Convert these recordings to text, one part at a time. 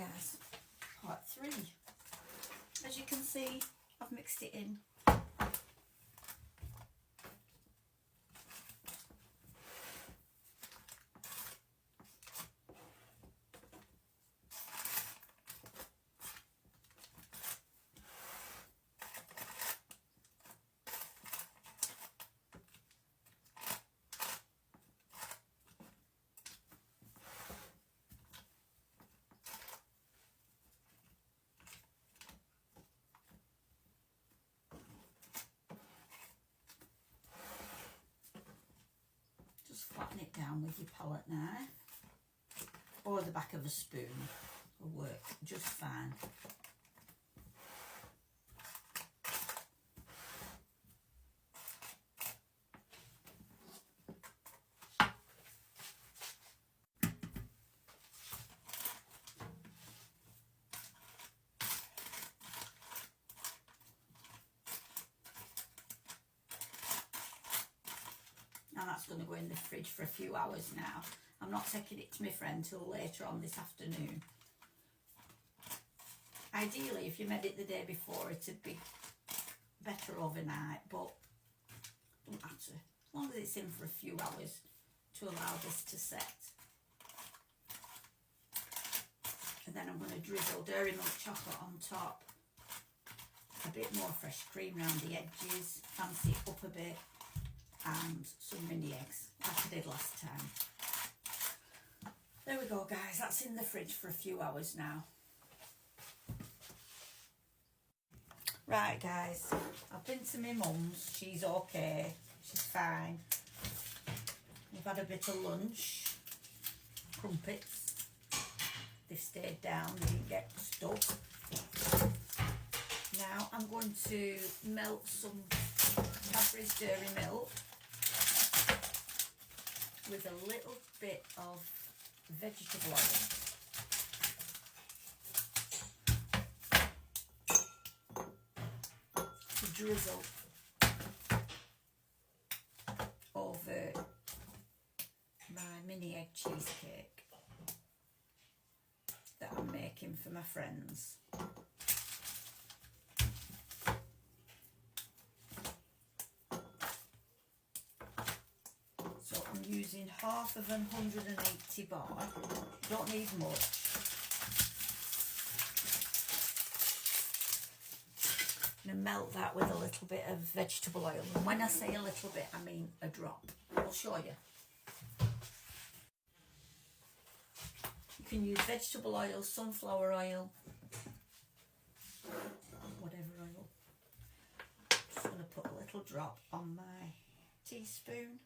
guys, part 3. As you can see, I've mixed it in. Just flatten it down with your palette knife or the back of a spoon will work just fine. And that's going to go in the fridge for a few hours now. I'm not taking it to my friend till later on this afternoon. Ideally, if you made it the day before, it'd be better overnight, but don't matter. As long as it's in for a few hours to allow this to set. And then I'm going to drizzle dairy milk chocolate on top. A bit more fresh cream around the edges, fancy it up a bit. And some mini eggs like I did last time. There we go guys, that's in the fridge for a few hours now. Right guys, I've been to my mum's, she's okay, she's fine. We've had a bit of lunch, crumpets, they've stayed down, they didn't get stuck. Now I'm going to melt some Cadbury's dairy milk with a little bit of vegetable oil to drizzle over my mini egg cheesecake that I'm making for my friends. So I'm using half of 180 bar, don't need much. I'm going to melt that with a little bit of vegetable oil, and when I say a little bit I mean a drop. I'll show you. You can use vegetable oil, sunflower oil, whatever oil. Just going to put a little drop on my teaspoon.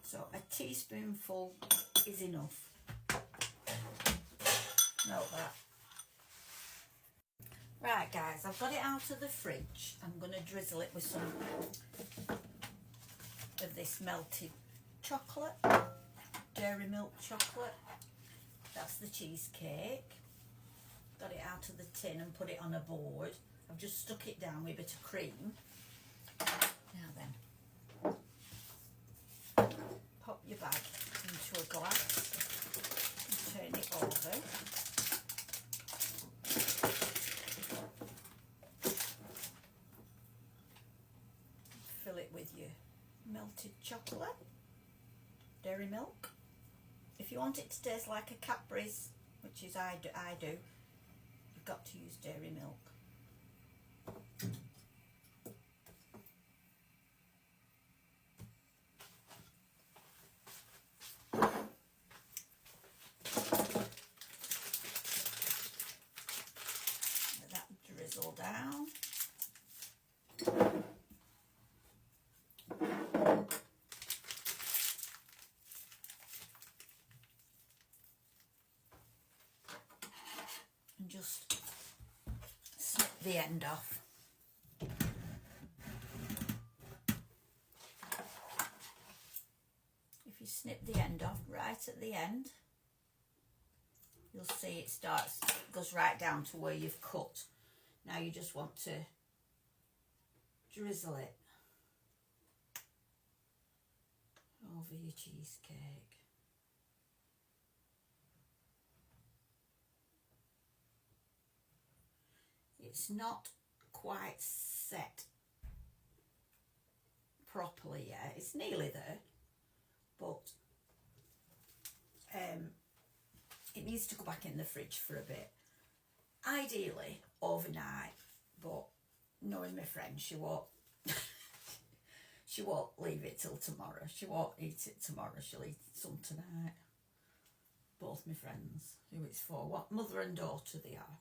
So a teaspoonful is enough. Melt that. Right guys, I've got it out of the fridge. I'm going to drizzle it with some of this melted chocolate, dairy milk chocolate. That's the cheesecake. Got it out of the tin and put it on a board. I've just stuck it down with a bit of cream. Now then, pop your bag into a glass and turn it over. Fill it with your melted chocolate, dairy milk. If you want it to taste like a Cadbury's, which is I do, you've got to use dairy milk. Let that drizzle down. And just snip the end off. If you snip the end off right at the end, you'll see it goes right down to where you've cut. Now you just want to drizzle it over your cheesecake. It's not quite set properly yet. It's nearly there, but it needs to go back in the fridge for a bit. Ideally overnight, but knowing my friend, she won't she won't leave it till tomorrow. She won't eat it tomorrow, she'll eat some tonight. Both my friends, who it's for, what mother and daughter they are.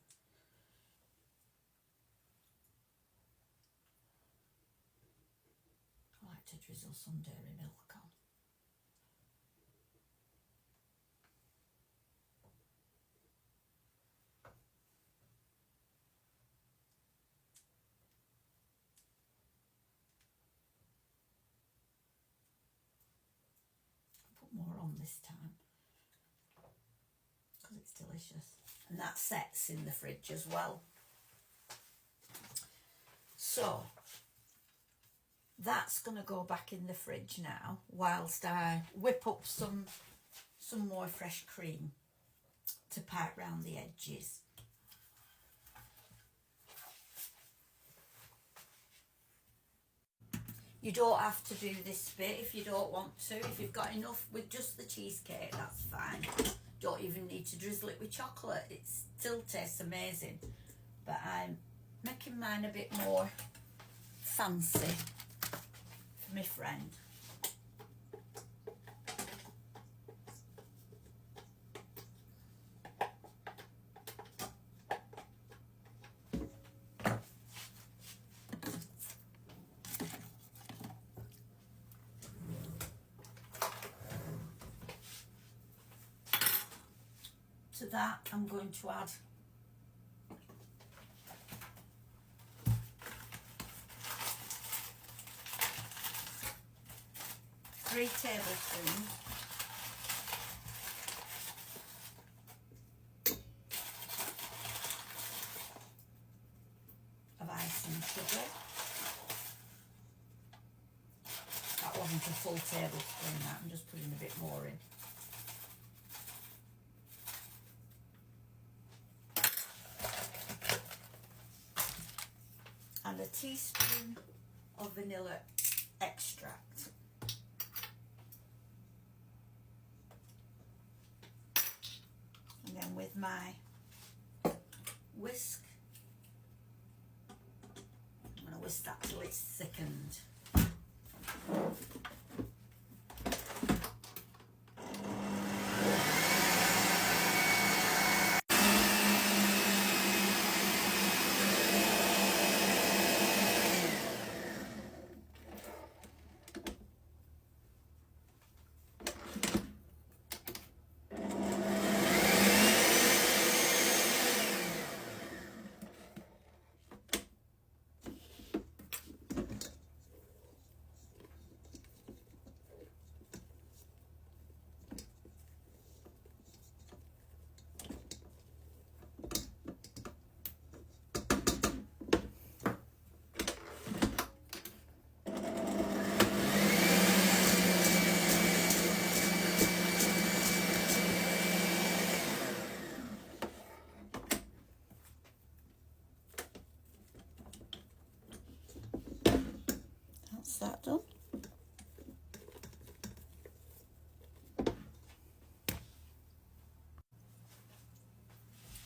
I like to drizzle some dairy milk on. Put more on this time because it's delicious, and that sets in the fridge as well. So that's going to go back in the fridge now whilst I whip up some more fresh cream to pat round the edges. You don't have to do this bit if you don't want to. If you've got enough with just the cheesecake, that's fine. Don't even need to drizzle it with chocolate. It still tastes amazing. But I'm making mine a bit more fancy for my friend. To that, I'm going to add three tablespoons of icing sugar. That wasn't a full tablespoon, that I'm just putting a bit more in. And a teaspoon of vanilla extract. And then with my whisk, I'm going to whisk that till it's thickened. That done.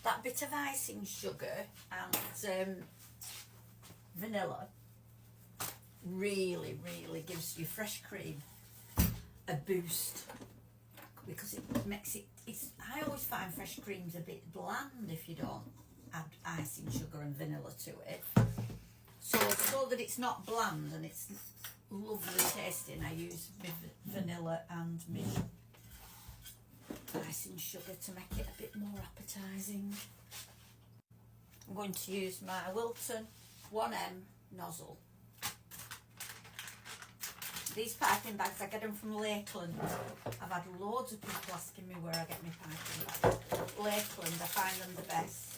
That bit of icing sugar and vanilla really gives your fresh cream a boost, because it makes it, I always find fresh cream's a bit bland if you don't add icing sugar and vanilla to it. So that it's not bland and it's lovely tasting, I use my vanilla and my icing sugar to make it a bit more appetising. I'm going to use my Wilton 1M nozzle. These piping bags, I get them from Lakeland. I've had loads of people asking me where I get my piping bags. Lakeland, I find them the best.